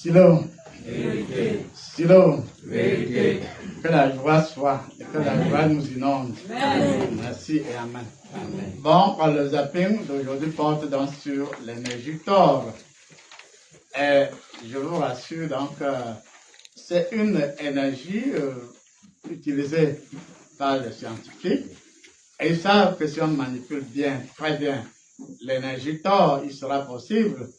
Silo. Vérité. Silo. Vérité. Que la joie soit et que la joie nous inonde. Amen. Merci et amen. Amen. Bon, le zapping d'aujourd'hui porte donc sur l'énergie Thor. Et je vous rassure donc, c'est une énergie utilisée par les scientifiques. Et ils savent que si on manipule bien, très bien, l'énergie Thor, il sera possible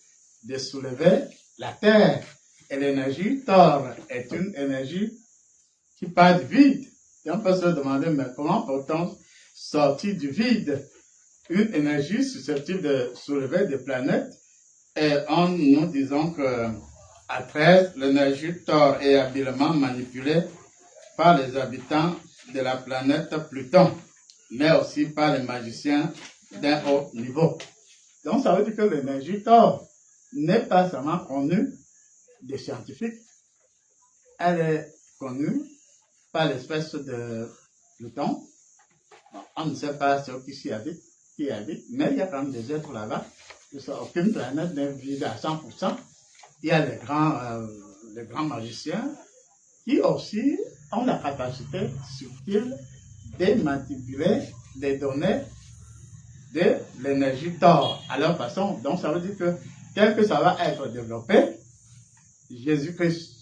de soulever la Terre. Et l'énergie Thor est une énergie qui part du vide. Et on peut se demander, mais comment peut-on sortir du vide? Une énergie susceptible de soulever des planètes. Et nous disons que à 13, l'énergie Thor est habilement manipulée par les habitants de la planète Pluton, mais aussi par les magiciens d'un haut niveau. Donc ça veut dire que l'énergie Thor n'est pas seulement connue des scientifiques, elle est connue par l'espèce de Pluton. On ne sait pas ceux qui habitent, mais il y a quand même des êtres là-bas. Aucune planète n'est vide à 100%. Il y a les grands magiciens qui aussi ont la capacité subtile de manipuler des données de l'énergie Thor à leur façon. Donc ça veut dire que tel que ça va être développé, Jésus-Christ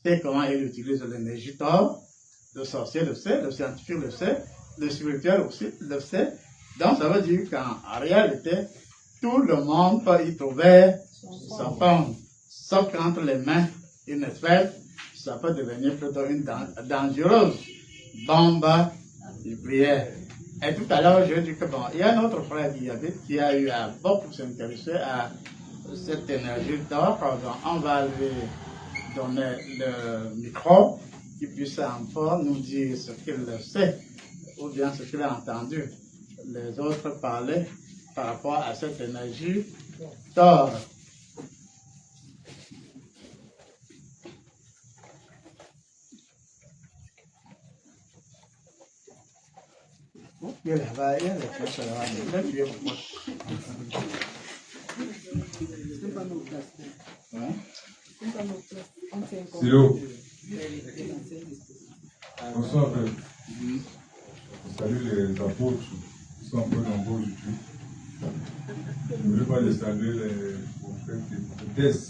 sait comment il utilise l'énergie Thor, le sorcier le sait, le scientifique le sait, le spirituel aussi le sait. Donc ça veut dire qu'en réalité, tout le monde peut y trouver son forme. Sauf qu'entre les mains, une espèce, ça peut devenir plutôt une dangereuse bombe nucléaire. Et tout à l'heure, je dis que bon, il y a un autre frère qui a eu à beaucoup s'intéresser à cette énergie d'or. On va lui donner le micro, qu'il puisse encore nous dire ce qu'il sait, ou bien ce qu'il a entendu les autres parler par rapport à cette énergie d'or. Il y a les flèches là-bas, mais tu es pourquoi? Silo. Bonsoir, frère. Salut les apôtres qui sont un peu nombreux aujourd'hui. Je ne veux pas les saluer les prophètes et prophétesses.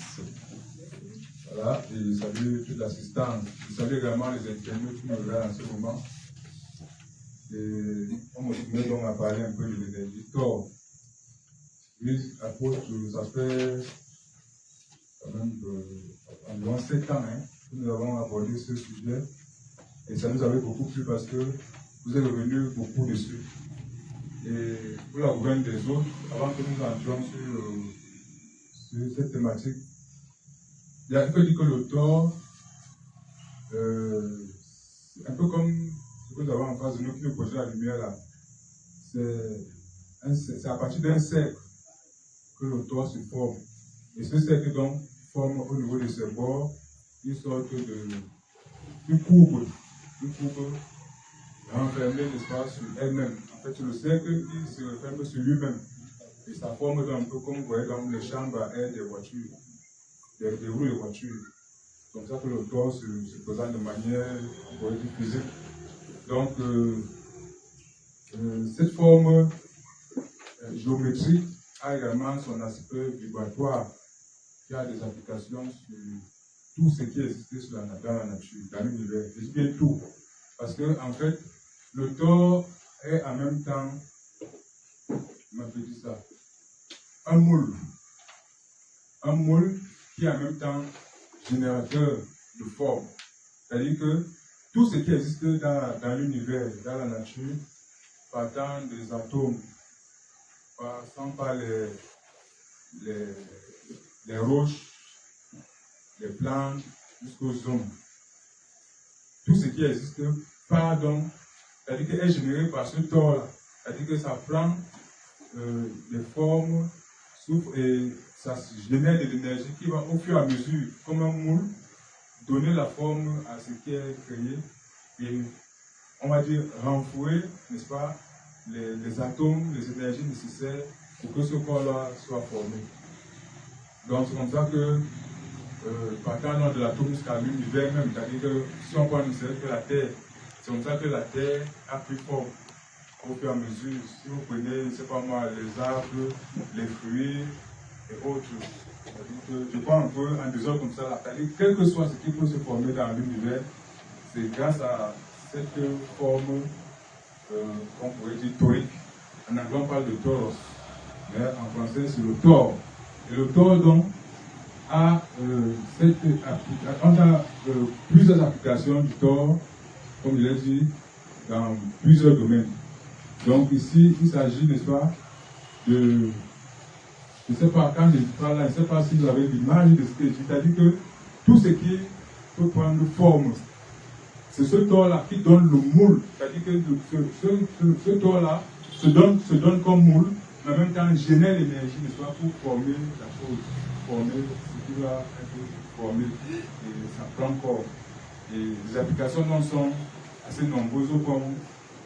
Voilà, et saluer toute l'assistance. Je salue également les internautes qui me regardent en ce moment. Et on me soumet donc à parler un peu de l'énergie Thor. Oui, apôtre, ça fait quand même environ 7 ans que nous avons abordé ce sujet. Et ça nous avait beaucoup plu parce que vous êtes revenu beaucoup dessus. Et pour la gouverne des autres, avant que nous entrions sur cette thématique, il y a un peu dit que le Thor, un peu comme ce que nous avons en face de nous qui nous projette la lumière là, c'est à partir d'un cercle que le Thor se forme. Et ce cercle donc forme au niveau de ses bords une sorte de courbe renfermée, n'est-ce pas, sur elle-même. En fait, sur le cercle, il se referme sur lui-même. Et ça forme un peu comme vous voyez dans les chambres à air des voitures, des roues de voitures. Comme ça que le Thor se présente de manière physique. Donc, cette forme géométrique a également son aspect vibratoire qui a des applications sur tout ce qui existe dans la nature, dans l'univers. Je dis bien tout. Parce que, en fait, le Thor est en même temps, comment je dis ça, un moule. Un moule qui est en même temps générateur de forme. C'est-à-dire que tout ce qui existe dans l'univers, dans la nature, partant des atomes, passant par les roches, les plantes, jusqu'aux hommes. Tout ce qui existe part donc, c'est-à-dire qu'elle est générée par ce Thor-là. C'est-à-dire que ça prend des formes, souffle et ça génère de l'énergie qui va au fur et à mesure, comme un moule, donner la forme à ce qui est créé et, on va dire, renflouer, n'est-ce pas, les atomes, les énergies nécessaires pour que ce corps-là soit formé. Donc c'est comme ça que partant de l'atome jusqu'à l'univers même. C'est-à-dire que si on prend une série que la Terre, c'est comme ça que la Terre a pris forme au fur et à mesure. Si vous prenez, je ne sais pas moi, les arbres, les fruits et autres, je prends un peu en désordre comme ça, c'est-à-dire quel que soit ce qui peut se former dans l'univers, c'est grâce à cette forme qu'on pourrait dire torique. En anglais on parle de toros, mais en français c'est le tor. Et le tor donc a, plusieurs applications du tor, comme je l'ai dit, dans plusieurs domaines. Donc ici il s'agit, n'est-ce pas, de... Je ne sais pas, quand je parle là, je ne sais pas si vous avez l'image de ce que je dis, c'est-à-dire que tout ce qui peut prendre forme, c'est ce tor-là qui donne le moule, c'est-à-dire que ce tor-là se donne comme moule, mais en même temps génère l'énergie, n'est-ce pas, pour former la chose, former ce qui va être formé, et ça prend corps. Et les applications non sont assez nombreuses, comme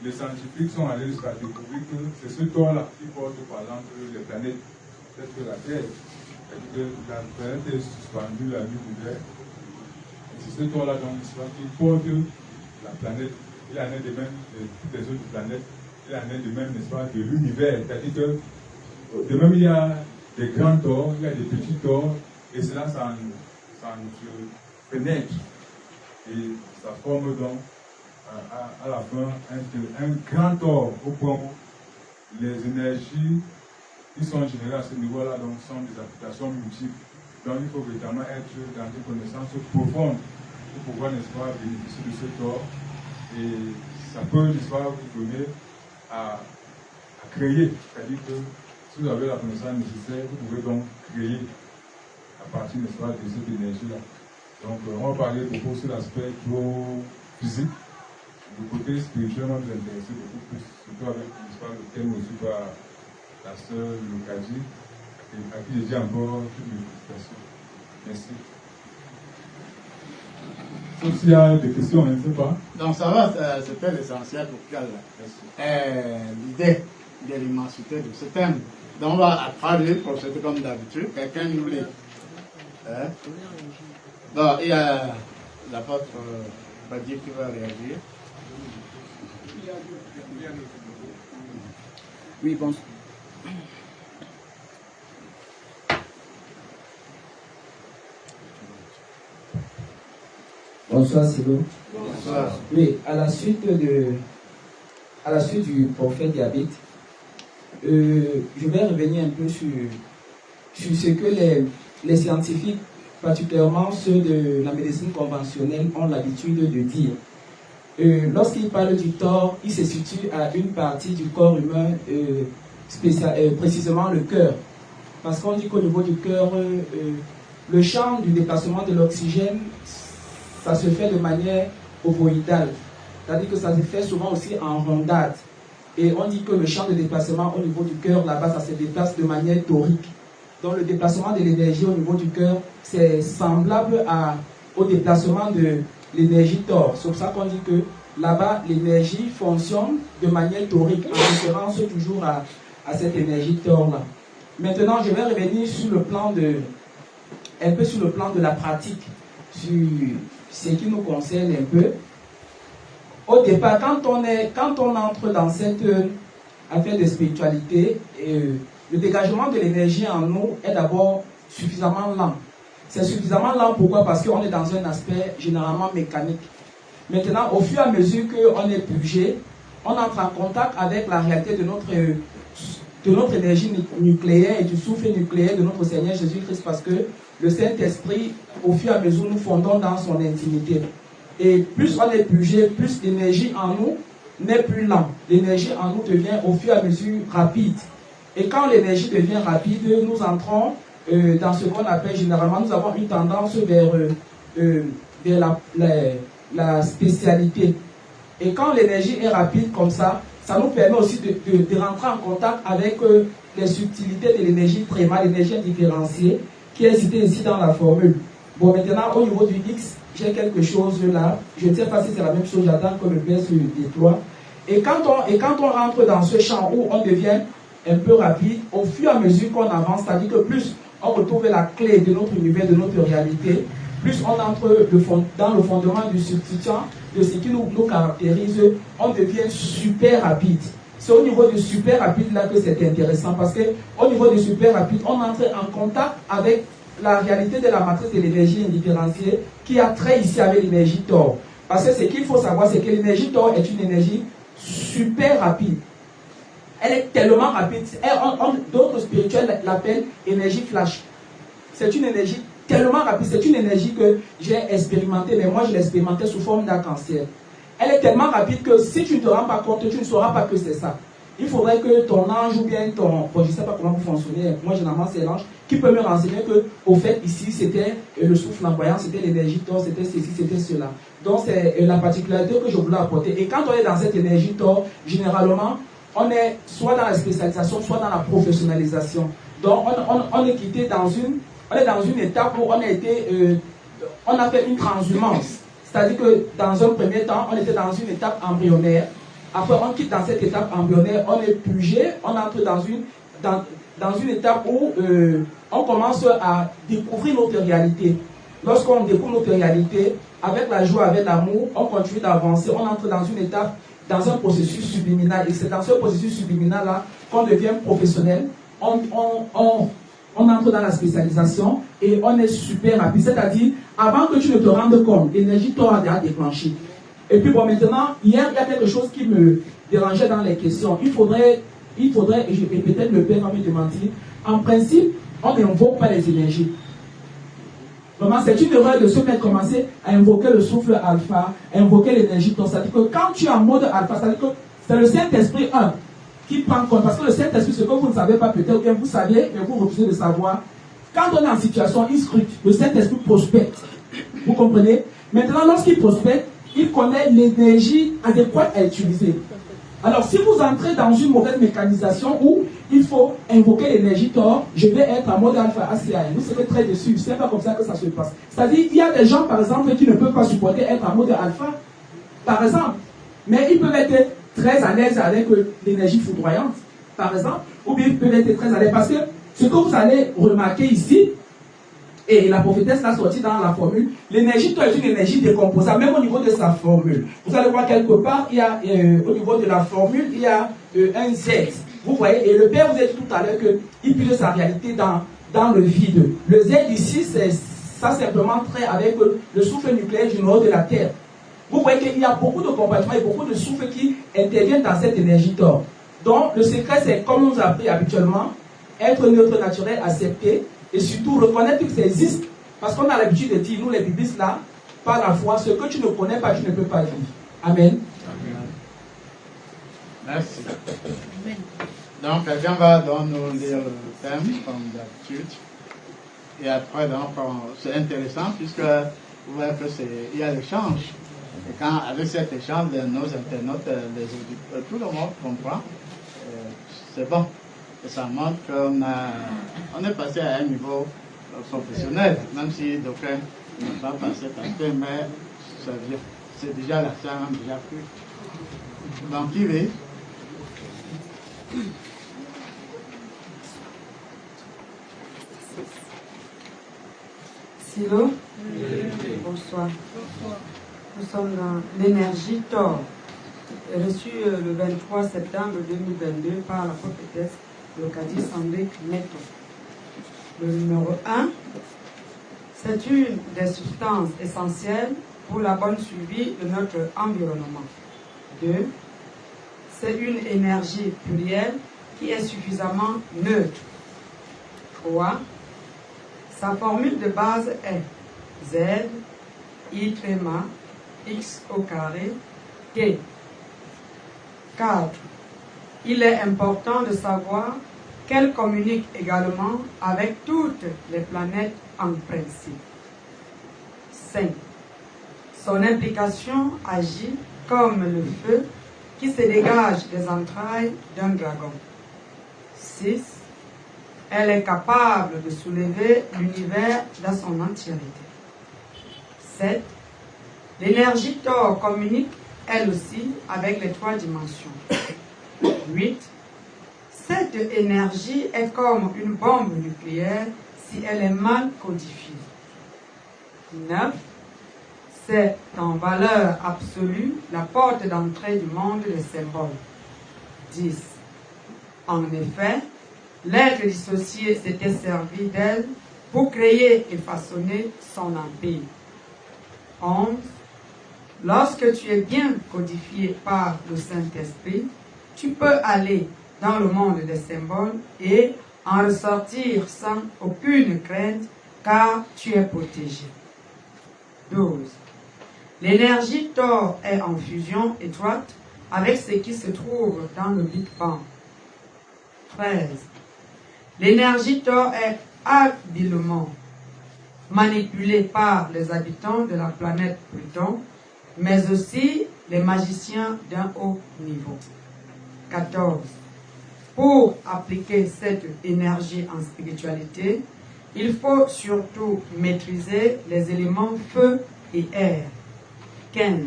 les scientifiques sont allés jusqu'à découvrir que c'est ce tor-là qui porte, par exemple, les planètes. Que la Terre, que la planète est suspendue à l'univers. C'est ce toit-là donc qui porte la planète. Il en est de même de toutes les autres planètes. Il en est de même, n'est-ce pas, de l'univers. C'est-à-dire que de même il y a des grands torts, il y a des petits torts, et cela s'en pénètre. Et ça forme donc à la fin un grand tort au point où les énergies qui sont générés à ce niveau-là, donc sont des applications multiples. Donc il faut véritablement être dans une connaissance profonde pour pouvoir, n'est-ce pas, bénéficier de ce tort. Et ça peut, n'est-ce pas, vous donner à créer. C'est-à-dire que si vous avez la connaissance nécessaire, vous pouvez donc créer à partir, n'est-ce pas, de cette énergie-là. Donc on va parler beaucoup sur l'aspect physique. Le côté spirituel va nous intéresser beaucoup plus, surtout avec, n'est-ce pas, le thème aussi par la sœur Lucadi, à qui je dis encore toutes mes félicitations. Merci. Sauf s'il y a des questions, je ne sais pas. Donc ça va, c'était l'essentiel pour Pierre. L'idée de l'immensité de ce thème. Donc on va procéder comme d'habitude. Quelqu'un nous voulait. Donc il y a l'apôtre Badi qui va réagir. Oui, bon. Bonsoir, Silo. Bonsoir. Oui, à la suite du prophète Diabète, je vais revenir un peu sur ce que les scientifiques, particulièrement ceux de la médecine conventionnelle, ont l'habitude de dire. Lorsqu'ils parlent du tort, il se situe à une partie du corps humain, précisément le cœur. Parce qu'on dit qu'au niveau du cœur, le champ du déplacement de l'oxygène, ça se fait de manière ovoïdale. C'est-à-dire que ça se fait souvent aussi en rondade. Et on dit que le champ de déplacement au niveau du cœur, là-bas, ça se déplace de manière torique. Donc le déplacement de l'énergie au niveau du cœur, c'est semblable au déplacement de l'énergie tor. C'est pour ça qu'on dit que là-bas, l'énergie fonctionne de manière torique, en référence toujours à cette énergie tor-là. Maintenant, je vais revenir sur le plan un peu sur le plan de la pratique, sur ce qui nous concerne un peu. Au départ, quand on entre dans cette affaire de spiritualité, le dégagement de l'énergie en nous est d'abord suffisamment lent. C'est suffisamment lent, pourquoi? Parce qu'on est dans un aspect généralement mécanique. Maintenant, au fur et à mesure qu'on est purgé, on entre en contact avec la réalité de notre énergie nucléaire et du souffle nucléaire de notre Seigneur Jésus-Christ, parce que le Saint-Esprit, au fur et à mesure, nous fondons dans son intimité. Et plus on est purgé, plus l'énergie en nous n'est plus lente. L'énergie en nous devient au fur et à mesure rapide. Et quand l'énergie devient rapide, nous entrons dans ce qu'on appelle généralement, nous avons une tendance vers la spécialité. Et quand l'énergie est rapide comme ça nous permet aussi de rentrer en contact avec les subtilités de l'énergie tréma, l'énergie indifférenciée, qui est citée ici dans la formule. Bon, maintenant, au niveau du X, j'ai quelque chose là. Je ne sais pas si c'est la même chose, j'attends que le Père se déploie. Et quand on rentre dans ce champ où on devient un peu rapide. Au fur et à mesure qu'on avance, c'est-à-dire que plus on retrouve la clé de notre univers, de notre réalité, plus on entre dans le fondement du substituant, de ce qui nous caractérise, on devient super rapide. C'est au niveau du super rapide là que c'est intéressant, parce qu'au niveau du super rapide, on entre en contact avec la réalité de la matrice de l'énergie indifférenciée qui a trait ici avec l'énergie Thor. Parce que ce qu'il faut savoir, c'est que l'énergie Thor est une énergie super rapide. Elle est tellement rapide, d'autres spirituels l'appellent énergie flash. C'est une énergie tellement rapide, c'est une énergie que j'ai expérimentée, mais moi je l'ai expérimentée sous forme d'arc-en-ciel. Elle est tellement rapide que si tu ne te rends pas compte, tu ne sauras pas que c'est ça. Il faudrait que ton ange ou bien ton... Bon, je ne sais pas comment vous fonctionnez, moi généralement c'est l'ange qui peut me renseigner que, au fait, ici c'était le souffle flamboyant, c'était l'énergie Thor, c'était ceci, c'était cela. Donc c'est la particularité que je voulais apporter. Et quand on est dans cette énergie Thor, généralement, on est soit dans la spécialisation, soit dans la professionnalisation. Donc on est quitté dans une étape où on a fait une transhumance. C'est-à-dire que dans un premier temps, on était dans une étape embryonnaire. Après, on quitte dans cette étape embryonnaire, on est purgé, on entre dans une étape où on commence à découvrir notre réalité. Lorsqu'on découvre notre réalité, avec la joie, avec l'amour, on continue d'avancer, on entre dans une étape, dans un processus subliminal. Et c'est dans ce processus subliminal-là qu'on devient professionnel. On entre dans la spécialisation et on est super rapide. C'est-à-dire, avant que tu ne te rendes compte, l'énergie t'aura déjà déclenché. Et puis bon, maintenant, hier, il y a quelque chose qui me dérangeait dans les questions. Il faudrait et peut-être le père va me demander, en principe, on n'invoque pas les énergies. Vraiment, c'est une erreur de se mettre commencer à invoquer le souffle alpha, à invoquer l'énergie. C'est-à-dire que quand tu es en mode alpha, c'est-à-dire que c'est le Saint-Esprit 1 qui prend compte. Parce que le Saint-Esprit, ce que vous ne savez pas peut-être, ou bien vous saviez, mais vous refusez de savoir. Quand on est en situation, il scrute. Le Saint-Esprit prospecte. Vous comprenez? Maintenant, lorsqu'il prospecte, il connaît l'énergie adéquate à utiliser. Alors, si vous entrez dans une mauvaise mécanisation où il faut invoquer l'énergie Thor, je vais être en mode alpha ACA. Vous serez très déçus. C'est pas comme ça que ça se passe. C'est-à-dire, il y a des gens, par exemple, qui ne peuvent pas supporter être en mode alpha, par exemple. Mais ils peuvent être très à l'aise avec l'énergie foudroyante, par exemple. Ou bien ils peuvent être très à l'aise. Parce que ce que vous allez remarquer ici, et la prophétesse l'a sorti dans la formule, l'énergie Thor est une énergie décomposable, même au niveau de sa formule. Vous allez voir quelque part, il y a, au niveau de la formule, il y a un Z. Vous voyez, et le Père vous a dit tout à l'heure qu'il pile sa réalité dans le vide. Le Z ici, ça simplement trait avec le souffle nucléaire du nord de la Terre. Vous voyez qu'il y a beaucoup de compartiments et beaucoup de souffles qui interviennent dans cette énergie Thor. Donc, le secret, c'est comme on nous a appris habituellement, être neutre naturel, accepter, et surtout reconnaître que ça existe. Parce qu'on a l'habitude de dire, nous les biblistes là, par la foi, ce que tu ne connais pas, tu ne peux pas vivre. Amen. Amen. Merci. Donc, quelqu'un va donc nous lire le thème, comme d'habitude. Et après, donc, c'est intéressant, puisque vous voyez qu'il y a l'échange. Et quand, avec cet échange, nos internautes, les auditeurs, tout le monde comprend. C'est bon. Et ça montre qu'on est passé à un niveau professionnel, même si d'aucuns n'ont pas passé tantôt, mais c'est déjà la ça a déjà pris. Donc, qui veut? Silo, bonsoir. Nous sommes dans l'énergie Thor, reçue le 23 septembre 2022 par la prophétesse Locadie Sandrick Neto. Le numéro 1, c'est une des substances essentielles pour la bonne suivi de notre environnement. 2, c'est une énergie plurielle qui est suffisamment neutre. 3, sa formule de base est Z, I tréma, X au carré, T. 4. Il est important de savoir qu'elle communique également avec toutes les planètes en principe. 5. Son implication agit comme le feu qui se dégage des entrailles d'un dragon. 6. Elle est capable de soulever l'univers dans son entièreté. 7. L'énergie Thor communique elle aussi avec les 3 dimensions. 8. Cette énergie est comme une bombe nucléaire si elle est mal codifiée. 9. C'est en valeur absolue la porte d'entrée du monde des symboles. 10. En effet, l'être dissocié s'était servi d'elle pour créer et façonner son empire. 11. Lorsque tu es bien codifié par le Saint-Esprit, tu peux aller dans le monde des symboles et en ressortir sans aucune crainte, car tu es protégé. 12. L'énergie Thor est en fusion étroite avec ce qui se trouve dans le Big Bang. 13. L'énergie Thor est habilement manipulée par les habitants de la planète Pluton, mais aussi les magiciens d'un haut niveau. 14. Pour appliquer cette énergie en spiritualité, il faut surtout maîtriser les éléments feu et air. 15.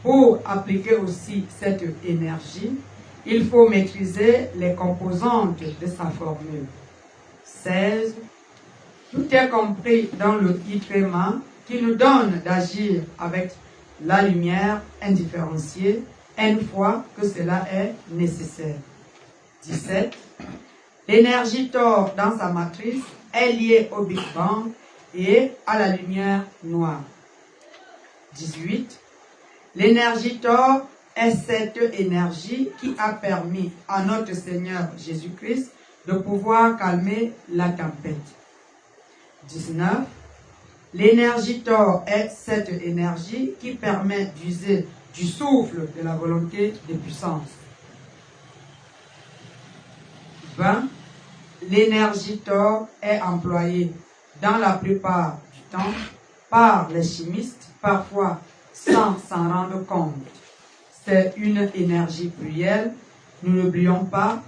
Pour appliquer aussi cette énergie, il faut maîtriser les composantes de sa formule. 16. Tout est compris dans le Itrema qui nous donne d'agir avec la lumière indifférenciée une fois que cela est nécessaire. 17. L'énergie Thor dans sa matrice est liée au Big Bang et à la lumière noire. 18. L'énergie Thor est cette énergie qui a permis à notre Seigneur Jésus-Christ de pouvoir calmer la tempête. 19. L'énergie Thor est cette énergie qui permet d'user du souffle de la volonté de puissance. 20. L'énergie Thor est employée dans la plupart du temps par les chimistes, parfois sans s'en rendre compte. C'est une énergie plurielle, nous n'oublions pas,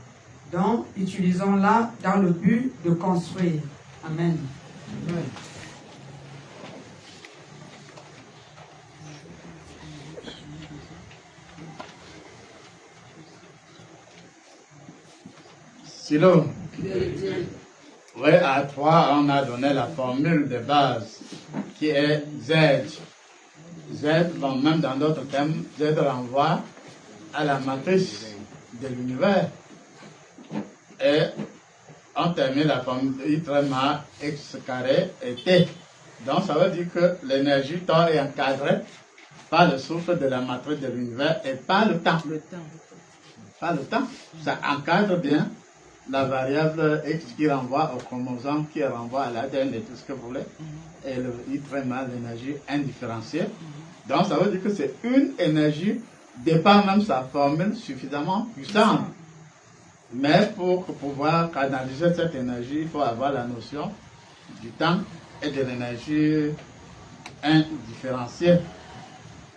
donc utilisons-la dans le but de construire. Amen. Amen. Silo. Oui, à 3, on a donné la formule de base qui est Z. Z, bon, même dans d'autres thèmes, Z renvoie à la matrice de l'univers. Et on termine la formule de I', X carré et T. Donc ça veut dire que l'énergie Thor est encadrée par le souffle de la matrice de l'univers et par le temps. Pas le temps. Ça encadre bien la variable X qui renvoie au chromosome, qui renvoie à l'ADN et tout ce que vous voulez, et le I', l'énergie indifférenciée. Donc ça veut dire que c'est une énergie, dépend même sa formule, suffisamment puissante. Mais pour pouvoir canaliser cette énergie, il faut avoir la notion du temps et de l'énergie indifférenciée.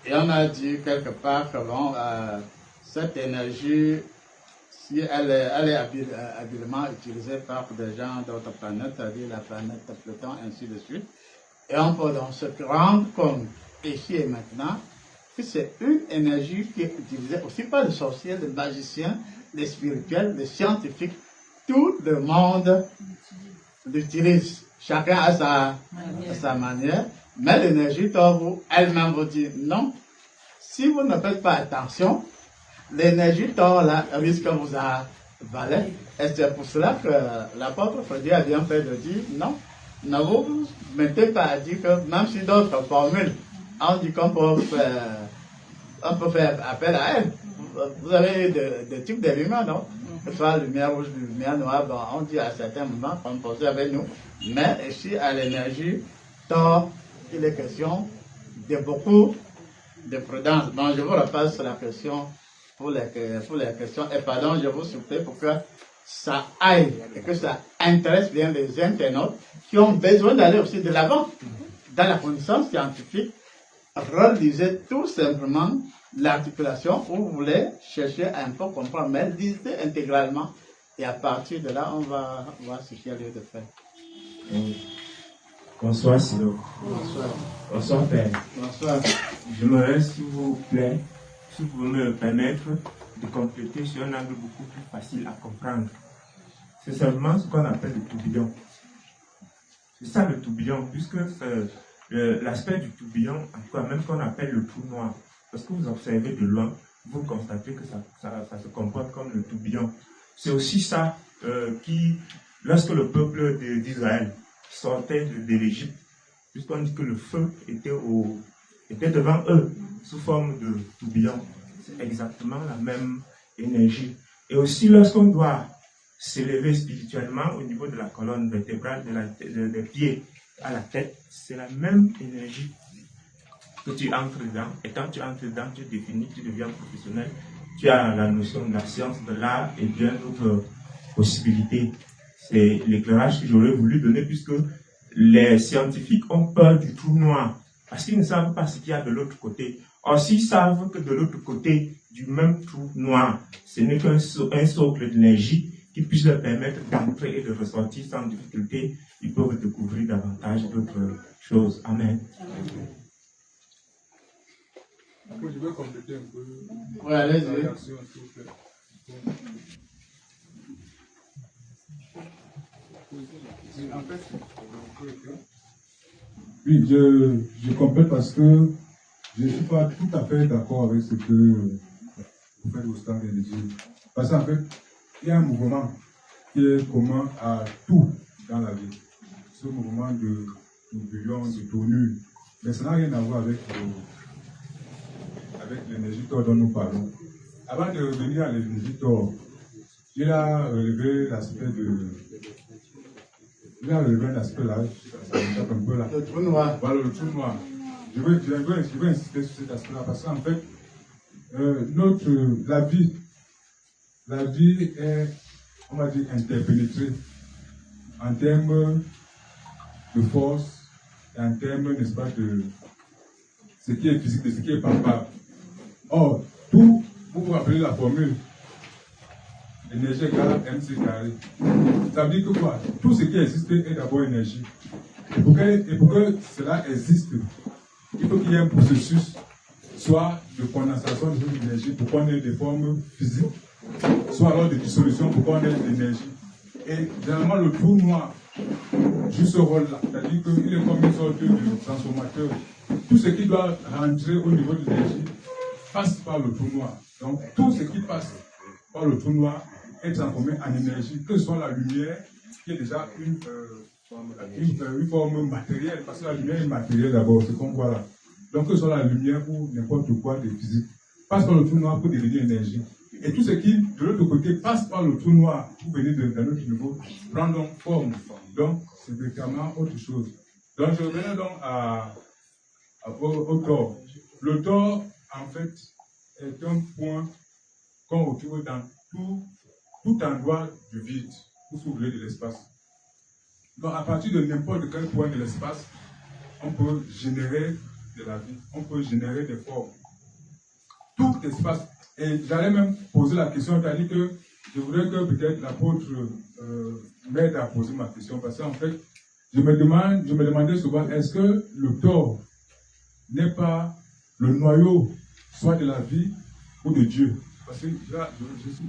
Et on a dit quelque part que bon, cette énergie, si elle est habilement utilisée par des gens d'autres planètes, c'est-à-dire la planète Pluton, ainsi de suite, et on peut donc se rendre compte, ici et maintenant, que c'est une énergie qui est utilisée aussi par les sorciers, les magiciens, les spirituels, les scientifiques, tout le monde l'utilise. Chacun a sa manière, mais l'énergie Thor elle-même vous dit non. Si vous ne faites pas attention, l'énergie Thor là risque de vous avaler. Et c'est pour cela que l'apôtre Frédéric a bien fait de dire non. Ne vous mettez pas à dire que même si d'autres formules, on dit qu'on peut faire appel à elle. Vous avez des types de lumière, non? Que ce soit lumière rouge, lumière noire, bon, on dit à certains moments qu'on posait avec nous. Mais ici, à l'énergie Thor, il est question de beaucoup de prudence. Bon, je vous repasse la question pour les questions. Et pardon, je vous supplie pour que ça aille et que ça intéresse bien les internautes qui ont besoin d'aller aussi de l'avant dans la connaissance scientifique. Relisez tout simplement l'articulation où vous voulez chercher à un peu comprendre, mais lisez intégralement et à partir de là, on va voir ce qu'il y a lieu de faire. Bonsoir Silo. Bonsoir. Bonsoir Père. Bonsoir. J'aimerais s'il vous plaît, si vous pouvez me permettre de compléter sur un angle beaucoup plus facile à comprendre. C'est seulement ce qu'on appelle le tourbillon. C'est ça le tourbillon, puisque l'aspect du tourbillon, en tout cas, même ce qu'on appelle le trou noir, parce que vous observez de loin, vous constatez que ça se comporte comme le tourbillon. C'est aussi ça qui, lorsque le peuple d'Israël sortait de l'Égypte, puisqu'on dit que le feu était devant eux sous forme de tourbillon, c'est exactement la même énergie. Et aussi lorsqu'on doit s'élever spirituellement au niveau de la colonne vertébrale, des pieds à la tête, c'est la même énergie que tu entres dedans. Et quand tu entres dedans, tu définis, tu deviens professionnel. Tu as la notion de la science, de l'art et bien d'autres possibilités. C'est l'éclairage que j'aurais voulu donner, puisque les scientifiques ont peur du trou noir parce qu'ils ne savent pas ce qu'il y a de l'autre côté. Or, s'ils savent que de l'autre côté du même trou noir, ce n'est qu'un socle d'énergie qui puisse leur permettre d'entrer et de ressortir sans difficulté, ils peuvent découvrir davantage d'autres choses. Amen. Je veux compléter un peu Ouais, allez-y. la réaction, s'il vous plaît. En fait, oui, je complète parce que je ne suis pas tout à fait d'accord avec ce que vous faites au stand de Dieu. Parce qu'en fait, il y a un mouvement qui est commun à tout dans la vie. Ce mouvement de tourbillon, de tournure. Mais ça n'a rien à voir avec l'énergie Thor dont nous parlons. Avant de revenir à l'énergie Thor, il a relevé l'aspect là, ça me tape un peu là. Le trou noir. Voilà, le trou noir. Je veux insister sur cet aspect-là parce qu'en fait, la vie est, on va dire, interpénétrée en termes de force et en termes, n'est-ce pas, de ce qui est physique, de ce qui est palpable. Or, tout, vous vous rappelez la formule, énergie égale MC carré. Ça veut dire que quoi? Tout ce qui existe est d'abord énergie. Et pour que cela existe, il faut qu'il y ait un processus, soit de condensation de cette énergie pour qu'on ait des formes physiques, soit alors de dissolution pour qu'on ait de l'énergie. Et généralement, le trou noir joue ce rôle-là. C'est-à-dire qu'il est comme une sorte de transformateur. Tout ce qui doit rentrer au niveau de l'énergie passe par le trou noir. Donc, tout ce qui passe par le trou noir est transformé en énergie, que ce soit la lumière, qui est déjà une forme matérielle, parce que la lumière est matérielle d'abord, c'est qu'on voit là. Donc, que ce soit la lumière ou n'importe quoi de physique, passe par le trou noir pour devenir énergie. Et tout ce qui, de l'autre côté, passe par le trou noir pour venir d'un autre niveau, prend donc forme. Donc, c'est véritablement autre chose. Donc, je reviens donc au Thor. Le Thor, en fait, est un point qu'on retrouve dans tout endroit du vide, pour s'ouvrir de l'espace. Donc, à partir de n'importe quel point de l'espace, on peut générer de la vie, on peut générer des formes. Tout espace. Et j'allais même poser la question, c'est-à-dire que je voudrais que peut-être l'apôtre m'aide à poser ma question, parce qu'en fait, je me demandais souvent, est-ce que le Thor n'est pas le noyau, soit de la vie ou de Dieu? Parce que là, je suis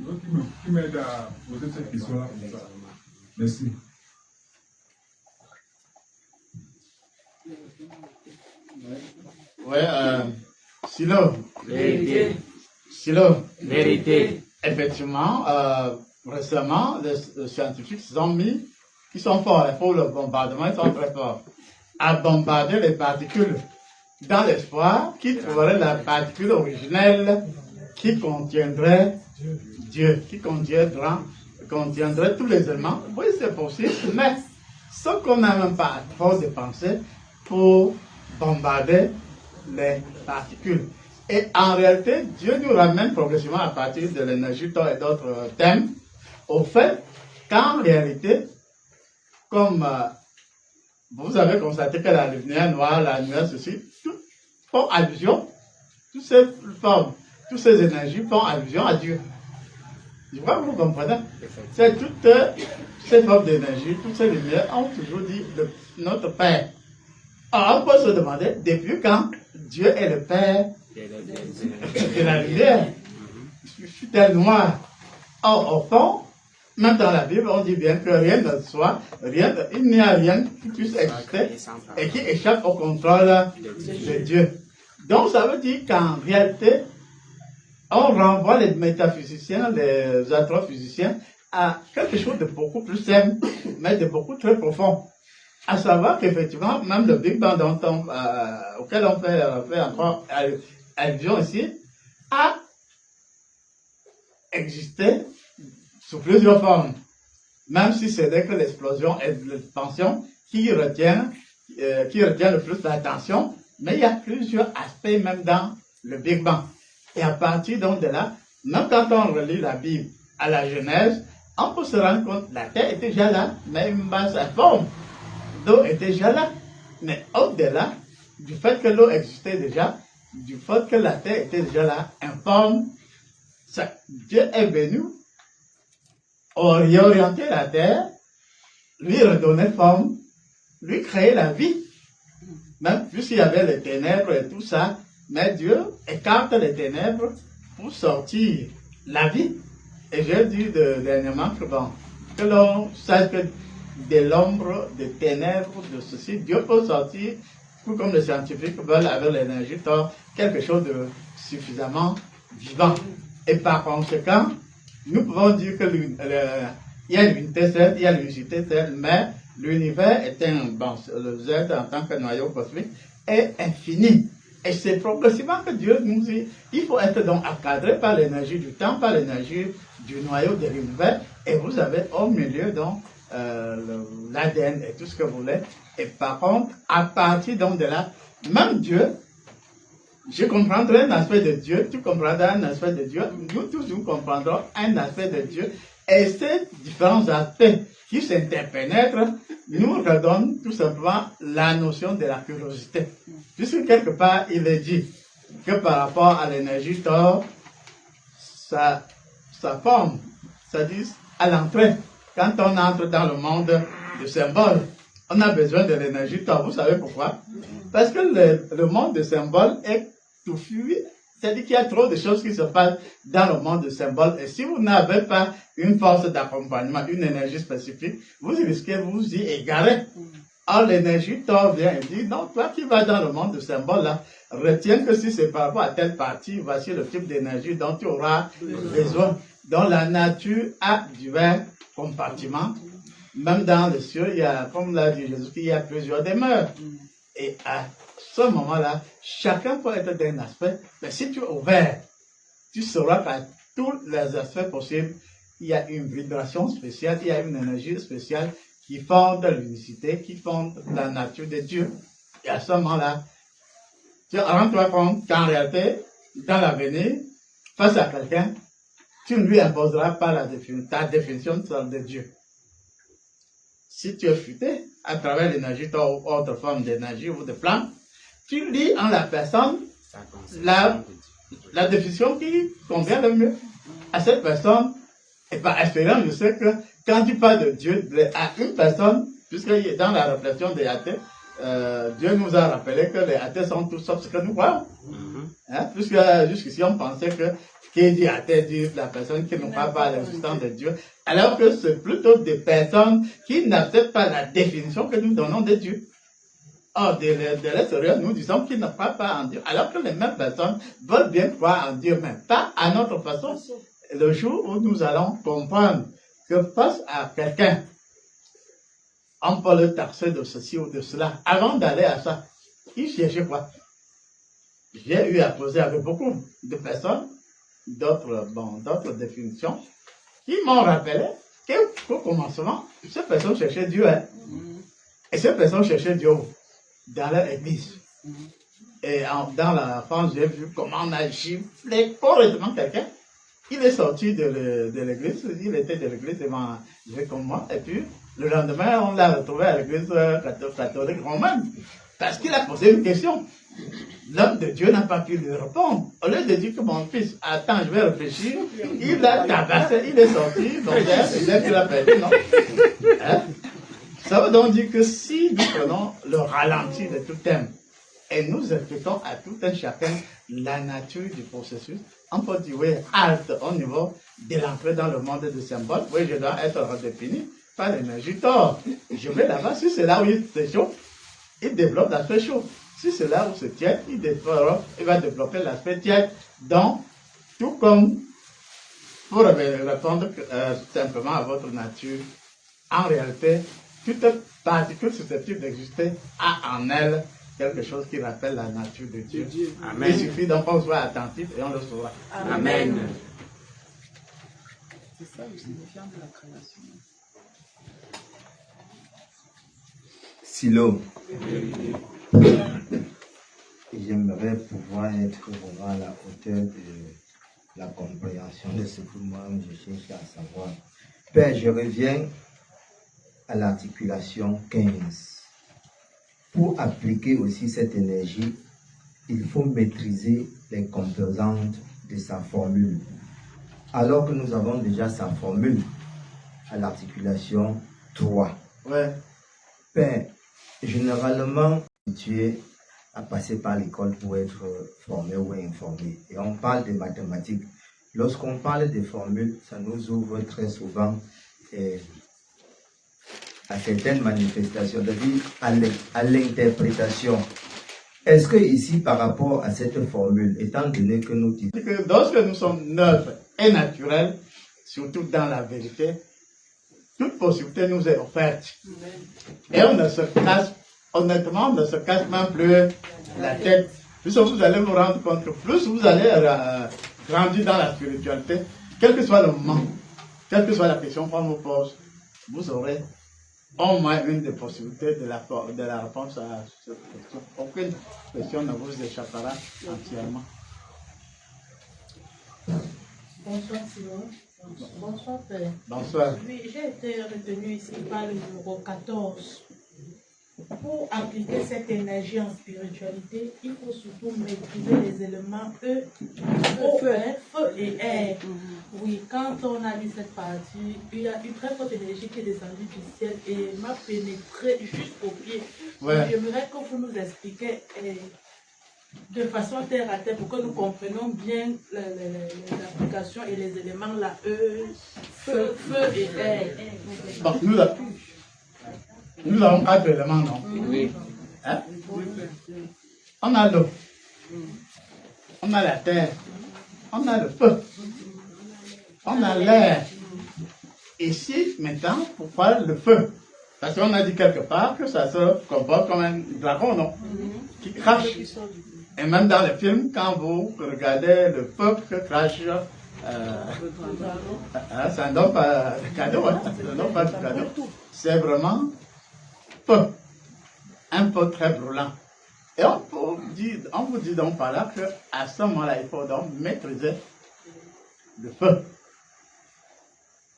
qui m'aide à poser cette question-là. Merci. Ouais, Silo. Vérité. Silo. Vérité. Effectivement, récemment, les scientifiques ils sont forts pour le bombardement, ils sont très forts à bombarder les particules dans l'espoir qu'ils trouveraient la particule originelle qui contiendrait Dieu, qui contiendrait tous les éléments. Oui, c'est possible, mais ce qu'on n'a même pas trop de penser pour bombarder les particules. Et en réalité, Dieu nous ramène progressivement à partir de l'énergie Thor et d'autres thèmes au fait qu'en réalité, comme vous avez constaté que la lumière noire, la lumière ceci, tout font allusion, toutes ces formes, toutes ces énergies font allusion à Dieu. Je crois que vous comprenez. C'est toutes ces formes d'énergie, toutes ces lumières ont toujours dit notre Père. Alors on peut se demander, depuis quand Dieu est le Père de la lumière? fut-elle noire? Or, au fond, même dans la Bible, on dit bien que rien ne soit, il n'y a rien qui puisse exister et qui échappe au contrôle de Dieu. Donc, ça veut dire qu'en réalité, on renvoie les métaphysiciens, les astrophysiciens, à quelque chose de beaucoup plus simple, mais de beaucoup très profond. À savoir qu'effectivement, même le Big Bang auquel on fait encore allusion ici, a existé sous plusieurs formes. Même si ce n'est que l'explosion et l'expansion qui retient le plus l'attention, mais il y a plusieurs aspects même dans le Big Bang. Et à partir donc de là, même quand on relit la Bible à la Genèse, on peut se rendre compte que la terre était déjà là, mais une base informe. L'eau était déjà là. Mais au-delà du fait que l'eau existait déjà, du fait que la terre était déjà là, informe, Dieu est venu réorienter la terre, lui redonner forme, lui créer la vie. Même puisqu'il y avait les ténèbres et tout ça, mais Dieu écarte les ténèbres pour sortir la vie. Et j'ai dit dernièrement que l'on sache que de l'ombre, des ténèbres, de ceci, Dieu peut sortir, tout comme les scientifiques veulent avec l'énergie, quelque chose de suffisamment vivant. Et par conséquent, nous pouvons dire que il y a l'unité seule, il y a l'unicité seule, mais l'univers est le Z en tant que noyau cosmique est infini. Et c'est progressivement que Dieu nous dit, il faut être donc encadré par l'énergie du temps, par l'énergie du noyau de l'univers, et vous avez au milieu donc l'ADN et tout ce que vous voulez. Et par contre, à partir donc de là, même Dieu, je comprendrai un aspect de Dieu, tu comprendras un aspect de Dieu, nous tous nous comprendrons un aspect de Dieu, et ces différents aspects qui s'interpénètrent nous redonnent tout simplement la notion de la curiosité. Puisque quelque part, il est dit que par rapport à l'énergie Thor, sa forme, c'est-à-dire à l'entrée, quand on entre dans le monde de symboles, on a besoin de l'énergie Thor. Vous savez pourquoi? Parce que le monde de symboles est touffu, c'est-à-dire qu'il y a trop de choses qui se passent dans le monde de symboles. Et si vous n'avez pas une force d'accompagnement, une énergie spécifique, vous risquez de vous y égarer. Or, l'énergie Thor vient et dit, non, toi qui vas dans le monde de symboles là, retiens que si c'est par rapport à telle partie, voici le type d'énergie dont tu auras besoin. Donc, la nature a divers compartiments. Même dans le ciel, il y a, comme l'a dit Jésus, il y a plusieurs demeures. Et à ce moment-là, chacun peut être d'un aspect, mais si tu es ouvert, tu sauras qu'à tous les aspects possibles, il y a une vibration spéciale, il y a une énergie spéciale qui fonde l'unicité, qui fonde la nature de Dieu. Et à ce moment-là, tu rends-toi compte qu'en réalité, dans l'avenir, face à quelqu'un, tu ne lui imposeras pas ta définition de Dieu. Si tu es futé à travers l'énergie ou autre forme d'énergie ou de flamme, tu lis en la personne la définition qui convient le mieux à cette personne. Et par expérience, je sais que quand tu parles de Dieu à une personne, puisque dans la réflexion des athées, Dieu nous a rappelé que les athées sont tous sauf ce que nous croyons. Hein? Puisque jusqu'ici on pensait que qui dit athée dit la personne qui ne croit pas à l'existence de Dieu, alors que c'est plutôt des personnes qui n'acceptent pas la définition que nous donnons de Dieu. Or, de l'extérieur, nous disons qu'ils ne croient pas en Dieu, alors que les mêmes personnes veulent bien croire en Dieu, mais pas à notre façon. Le jour où nous allons comprendre que face à quelqu'un, on peut le taxer de ceci ou de cela, avant d'aller à ça, il cherchait quoi? J'ai eu à poser avec beaucoup de personnes d'autres définitions, qui m'ont rappelé qu'au commencement, ces personnes cherchaient Dieu. Hein? Et ces personnes cherchaient Dieu dans leur église. Et dans la France, j'ai vu comment on a giflé correctement quelqu'un. Il est sorti de l'église, il était de l'église comme moi, et puis le lendemain, on l'a retrouvé à l'église catholique romaine, parce qu'il a posé une question. L'homme de Dieu n'a pas pu lui répondre. Au lieu de dire que mon fils, attends, je vais réfléchir, il a tabassé, il est sorti, donc il a perdu, non? Hein? Ça veut donc dire que si nous prenons le ralenti de tout thème, et nous expliquons à tout un chacun la nature du processus, on peut dire, oui, halte au niveau de l'entrée dans le monde des symboles. Oui, je dois être redéfini par l'énergie Thor. Je vais là-bas, si c'est là où il se chaud, il développe l'aspect chaud. Si c'est là où c'est tiède, il va développer l'aspect tiède. Donc, tout comme, pour répondre simplement à votre nature, en réalité, toute particule susceptible d'exister a en elle quelque chose qui rappelle la nature de Dieu. Amen. Il suffit donc qu'on soit attentif et on le saura. Amen. C'est ça le signifiant de la création. Silo. J'aimerais pouvoir être vraiment à la hauteur de la compréhension de ce que moi je cherche à savoir. Père, je reviens à l'articulation 15. Pour appliquer aussi cette énergie, il faut maîtriser les composantes de sa formule. Alors que nous avons déjà sa formule à l'articulation 3. Ouais. Père, généralement, tu es à passer par l'école pour être formé ou informé. Et on parle de mathématiques. Lorsqu'on parle des formules, ça nous ouvre très souvent à certaines manifestations, c'est-à-dire à l'interprétation. Est-ce que ici, par rapport à cette formule, étant donné que nous disons que lorsque nous sommes neutres et naturels, surtout dans la vérité, toute possibilité nous est offerte. Et on ne se casse, honnêtement, on ne se casse même plus la tête. Plus vous allez vous rendre compte que plus vous allez grandir dans la spiritualité, quel que soit le moment, quelle que soit la question qu'on vous pose, vous aurez au moins une des possibilités de la réponse à cette question. Aucune question ne vous échappera entièrement. Bonsoir Simon. Bonsoir Père. Bonsoir. Oui, j'ai été retenu ici par le numéro 14. Pour appliquer cette énergie en spiritualité, il faut surtout maîtriser les éléments E, O, F et R. Oui, quand on a lu cette partie, il y a une très forte énergie qui est descendue du ciel et m'a pénétré jusqu'au pied. Ouais. J'aimerais que vous nous expliquiez de façon terre à terre pour que nous comprenions bien l'application et les éléments, la E, feu et R. Bon, nous avons 4 éléments, non? Oui. Hein? On a l'eau, on a la terre, on a le feu, on a l'air. Ici, maintenant, pour faire le feu, parce qu'on a dit quelque part que ça se comporte comme un dragon, non? Qui crache. Et même dans le film, quand vous regardez le feu que crache, ça ne donne pas de cadeau, hein? Ça ne donne pas de cadeau. C'est vraiment feu, un feu très brûlant. Et on vous dit donc par là qu'à ce moment-là, il faut donc maîtriser le feu.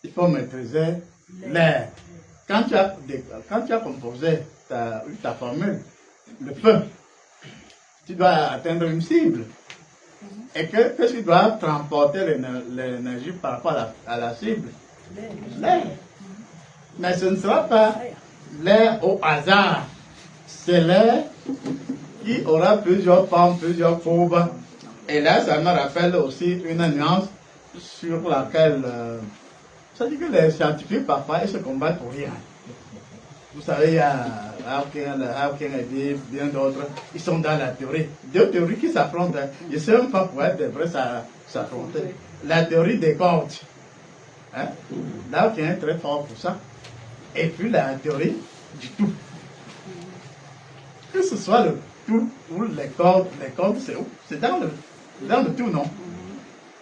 Il faut maîtriser l'air. Quand tu as composé ta formule, le feu, tu dois atteindre une cible. Et que tu dois transporter l'énergie par rapport à la cible? L'air. Mais ce ne sera pas l'air au hasard. C'est l'air qui aura plusieurs formes, plusieurs courbes. Et là, ça me rappelle aussi une nuance sur laquelle, ça dit que les scientifiques, parfois, ils se combattent pour rien. Vous savez, il y a Hawking et bien d'autres, ils sont dans la théorie. Deux théories qui s'affrontent. Je ne sais même pas pourquoi elles devraient s'affronter. La théorie des cordes. Hein? Hawking est très fort pour ça. Et puis la théorie du tout. Que ce soit le tout ou les cordes c'est où? C'est dans le tout, non?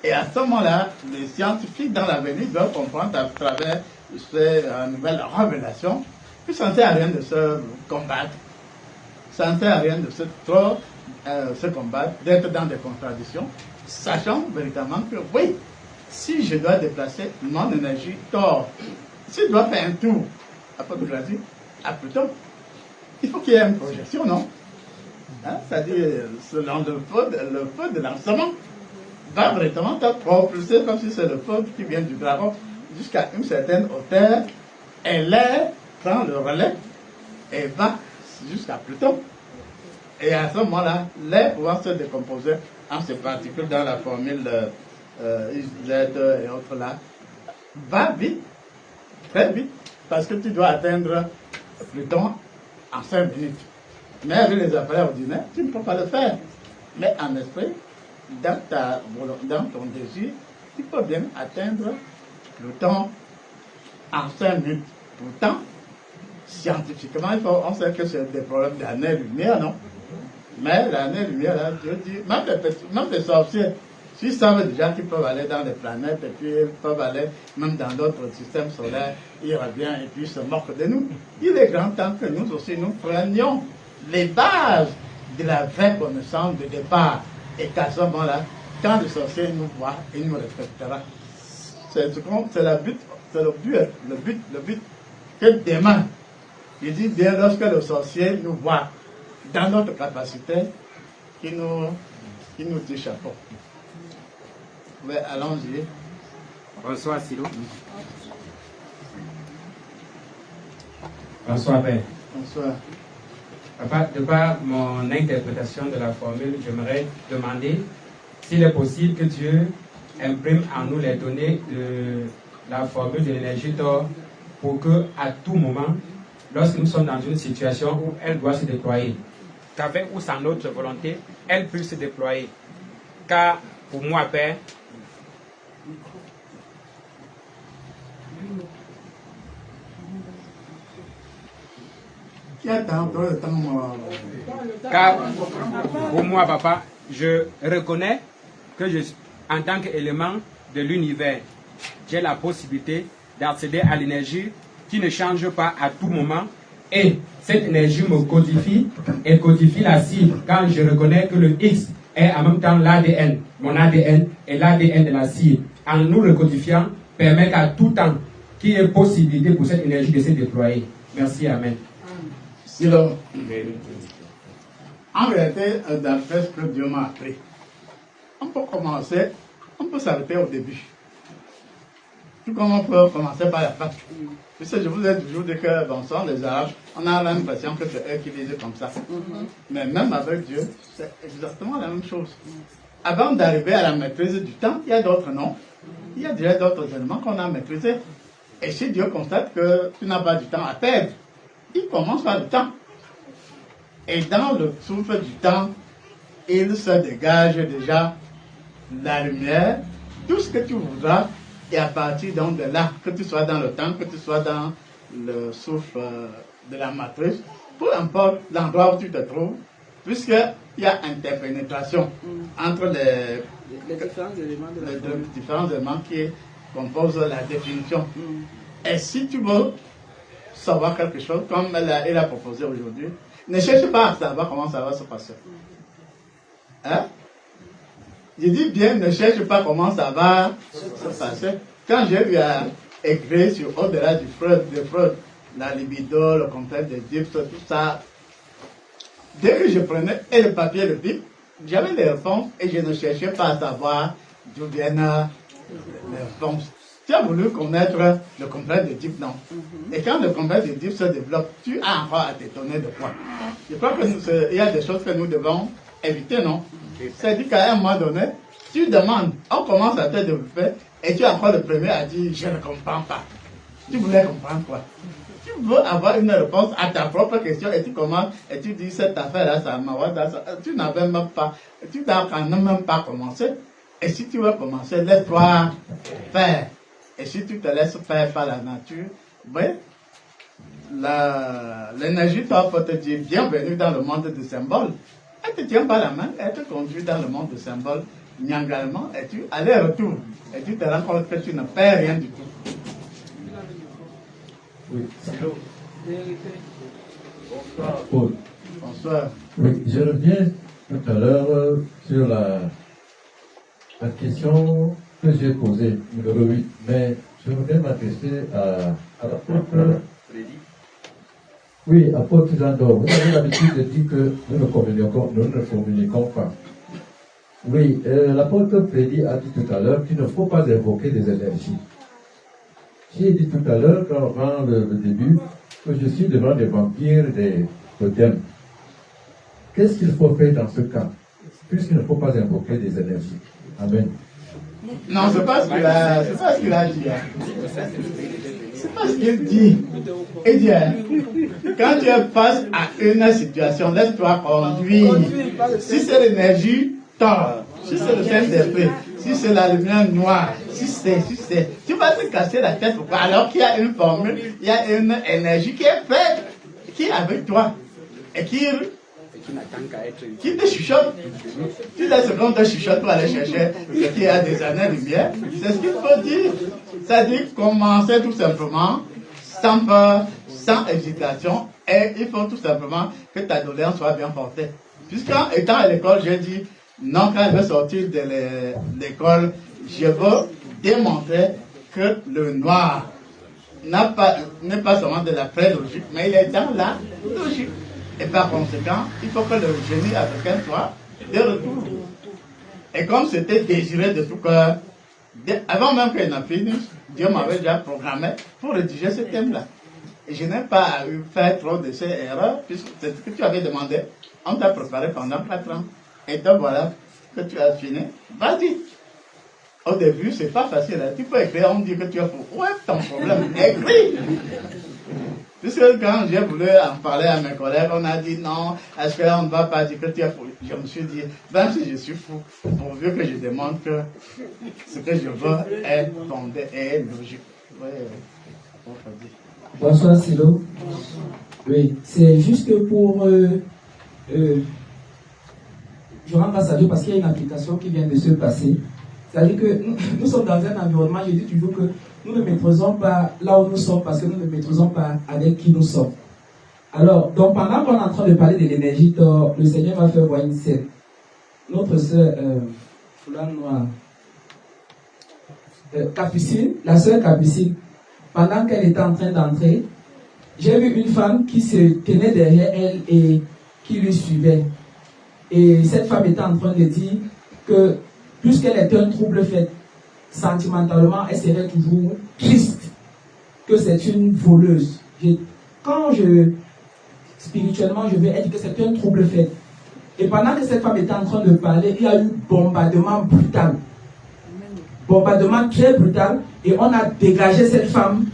Et à ce moment-là, les scientifiques dans l'avenir doivent comprendre à travers ces nouvelles révélations que ça ne sert à rien de se combattre. Ça ne sert à rien de se combattre, d'être dans des contradictions, sachant véritablement que oui, si je dois déplacer mon énergie Thor, si je dois faire un tour à Pluton, il faut qu'il y ait une projection, non? Hein? C'est-à-dire, selon le feu de lancement va véritablement te propulser comme si c'est le feu qui vient du dragon jusqu'à une certaine hauteur, et l'air prend le relais et va jusqu'à Pluton. Et à ce moment-là, l'air pouvant se décomposer en ces particules dans la formule Z et autres là, va vite, très vite, parce que tu dois atteindre Pluton en 5 minutes. Mais avec les appareils ordinaires, tu ne peux pas le faire. Mais en esprit, dans ton désir, tu peux bien atteindre Pluton en 5 minutes. Pourtant, scientifiquement, on sait que c'est des problèmes d'année-lumière, non? Mais l'année-lumière, là, Dieu dit, même les sorciers, s'ils savent déjà qu'ils peuvent aller dans les planètes et puis ils peuvent aller même dans d'autres systèmes solaires, ils reviennent et puis ils se moquent de nous. Il est grand temps que nous aussi, nous prenions les bases de la vraie connaissance de départ. Et qu'à ce moment-là, quand le sorcier nous voit, il nous respectera. C'est le but que demain, il dit bien lorsque le sorcier nous voit dans notre capacité, qu'il nous dit chapeau. Mais allons-y. Bonsoir, Silo. Bonsoir, Père. Bonsoir. Papa, de par mon interprétation de la formule, j'aimerais demander s'il est possible que Dieu imprime en nous les données de la formule de l'énergie d'or pour que, à tout moment, lorsque nous sommes dans une situation où elle doit se déployer, qu'avec ou sans notre volonté, elle puisse se déployer. Car, pour moi, Père, car pour moi, papa, je reconnais que en tant qu'élément de l'univers, j'ai la possibilité d'accéder à l'énergie qui ne change pas à tout moment. Et cette énergie me codifie et codifie la cible quand je reconnais que le X est en même temps l'ADN, mon ADN et l'ADN de la cible. En nous le codifiant, permet qu'à tout temps qu'il y ait possibilité pour cette énergie de se déployer. Merci, Amen. Sinon, en réalité, d'après ce que Dieu m'a appris, on peut s'arrêter au début. Tout comme on peut commencer par la fin. Puisque je vous ai toujours dit que, bon sang, les Arabes, on a l'impression que c'est eux qui disent comme ça. Mais même avec Dieu, c'est exactement la même chose. Avant d'arriver à la maîtrise du temps, il y a d'autres noms. Il y a déjà d'autres éléments qu'on a maîtrisés. Et si Dieu constate que tu n'as pas du temps à perdre, il commence par le temps. Et dans le souffle du temps, il se dégage déjà la lumière, tout ce que tu voudras, et à partir donc de là, que tu sois dans le temps, que tu sois dans le souffle de la matrice, peu importe l'endroit où tu te trouves, puisqu'il y a interpénétration entre les différents éléments qui composent la définition. Et si tu veux savoir quelque chose, comme elle a proposé aujourd'hui, ne cherche pas à savoir comment ça va se passer. Hein? Je dis bien, ne cherche pas comment ça va se passer. Quand j'ai eu à écrire sur au-delà du Freud, la libido, le complexe d'Oedipe, tout ça, dès que je prenais et le papier et le bic, j'avais les réponses et je ne cherchais pas à savoir d'où viennent les réponses. Tu as voulu connaître le complexe d'Oedipe, non? Et quand le complexe d'Oedipe se développe, tu as encore à t'étonner de quoi? Je crois qu'il y a des choses que nous devons éviter, non? C'est-à-dire qu'à un moment donné, tu demandes, on commence à te développer, et tu es encore le premier à dire, je ne comprends pas. Tu voulais comprendre quoi? Tu veux avoir une réponse à ta propre question, et tu commences, et tu dis, cette affaire-là, ça m'a tu n'avais même pas, tu n'as quand même pas commencé. Et si tu veux commencer, laisse-toi faire. Et si tu te laisses faire par la nature, oui, l'énergie peut te dire, bienvenue dans le monde des symboles. Elle ne te tient pas la main, elle te conduit dans le monde des symboles, nyangalement, et tu aller-retour. Et tu te rends compte que tu ne perds rien du tout. Oui. Bonsoir. Paul. Bonsoir. Oui, je reviens tout à l'heure sur la question que j'ai posée, numéro 8, mais je voudrais m'adresser à l'apôtre. Oui, apôtre Jean-Dor, vous avez l'habitude de dire que nous ne communiquons pas. Oui, l'apôtre Freddy a dit tout à l'heure qu'il ne faut pas évoquer des énergies. J'ai dit tout à l'heure, avant le début, que je suis devant des vampires, des totems. Qu'est-ce qu'il faut faire dans ce cas? puisqu'il ne faut pas invoquer des énergies. Amen. Non, c'est pas ce qu'il a, c'est pas ce qu'il a dit. C'est pas ce qu'il dit. Il dit, quand tu es face à une situation, laisse-toi conduire. Si c'est l'énergie, tord. Si c'est le Saint-Esprit, si c'est la lumière noire, si c'est, tu vas te casser la tête pourquoi? Alors qu'il y a une formule, il y a une énergie qui est faite, qui est avec toi, et qui te chuchote. Tu laisses qu'on te chuchote pour aller chercher ce qui a des années-lumière. C'est ce qu'il faut dire. Ça dit commencer tout simplement, sans peur, sans hésitation, et il faut tout simplement que ta doléance soit bien portée. Puisqu'en étant à l'école, j'ai dit, non, quand je vais sortir de l'école, je veux démontrer que le noir n'est pas seulement de la pré-logique, mais il est dans la logique. Et par conséquent, il faut que le génie africain soit de retour. Et comme c'était désiré de tout cœur, avant même qu'il n'en finisse, Dieu m'avait déjà programmé pour rédiger ce thème-là. Et je n'ai pas fait trop de ces erreurs, puisque c'est ce que tu avais demandé. On t'a préparé pendant 4 ans. Et donc voilà que tu as fini. Vas-y. Au début, c'est pas facile. Hein. Tu peux écrire, on me dit que tu as faux. Ouais, ton problème. Écris. Puisque quand j'ai voulu en parler à mes collègues, on a dit non, est-ce qu'on ne va pas dire que tu es fou? Je me suis dit, même si je suis fou, pourvu que je demande que ce que je veux est fondé et logique. Oui, bonsoir, Silo. Oui, c'est juste que pour... je rends grâce à Dieu parce qu'il y a une application qui vient de se passer. C'est-à-dire que nous sommes dans un environnement, je dis toujours que nous ne maîtrisons pas là où nous sommes parce que nous ne maîtrisons pas avec qui nous sommes. Alors, donc pendant qu'on est en train de parler de l'énergie Thor, le Seigneur m'a fait voir une scène. Notre sœur, foulard noir, Capucine, la sœur Capucine, pendant qu'elle était en train d'entrer, j'ai vu une femme qui se tenait derrière elle et qui lui suivait. Et cette femme était en train de dire que, puisqu'elle était un trouble fait, sentimentalement, elle serait toujours triste, que c'est une voleuse. Spirituellement, je vais dire que c'est un trouble fait. Et pendant que cette femme était en train de parler, il y a eu bombardement brutal. Bombardement très brutal. Et on a dégagé cette femme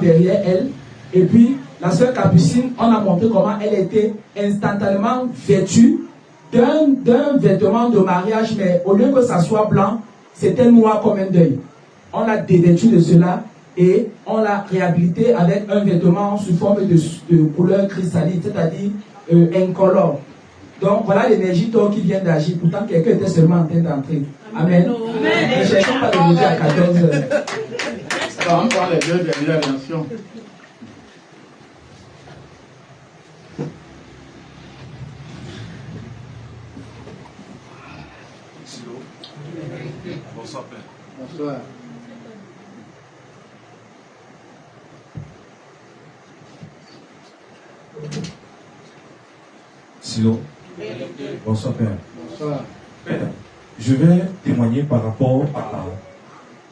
derrière elle. Et puis, la sœur Capucine, on a montré comment elle était instantanément vêtue d'un vêtement de mariage, mais au lieu que ça soit blanc, c'était noir comme un deuil. On l'a dévêtue de cela et on l'a réhabilité avec un vêtement sous forme de couleur cristalline, c'est-à-dire incolore. Donc voilà l'énergie Thor qui vient d'agir. Pourtant, quelqu'un était seulement en train d'entrer. Amen. Ne cherchons pas de midi à 14 heures. On prend les deux dernières versions. Bonsoir, Père. Bonsoir. Silo. Bonsoir, Père. Bonsoir. Père, je vais témoigner par rapport à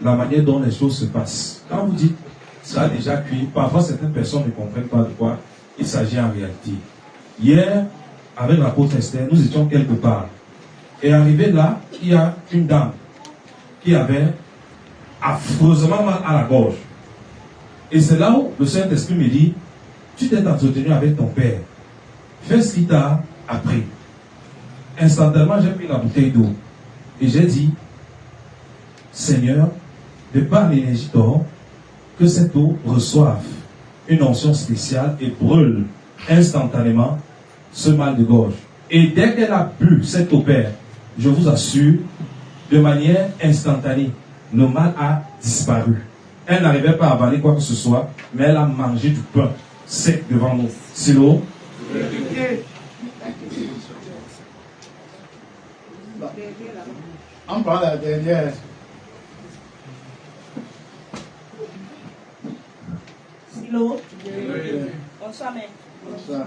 la manière dont les choses se passent. Quand vous dites ça a déjà cuit, parfois certaines personnes ne comprennent pas de quoi il s'agit en réalité. Hier, avec l'apôtre Esther, nous étions quelque part. Et arrivé là, il y a une dame qui avait affreusement mal à la gorge. Et c'est là où le Saint-Esprit me dit, tu t'es entretenu avec ton père. Fais ce qu'il t'a appris. Instantanément, j'ai pris la bouteille d'eau. Et j'ai dit, Seigneur, de par l'énergie d'or, que cette eau reçoive une onction spéciale et brûle instantanément ce mal de gorge. Et dès qu'elle a bu cette eau, Père, je vous assure, de manière instantanée, le mal a disparu. Elle n'arrivait pas à avaler quoi que ce soit, mais elle a mangé du pain sec devant nous. C'est l'eau. On prend la dernière. Silo. Bonsoir, mec. Bonsoir.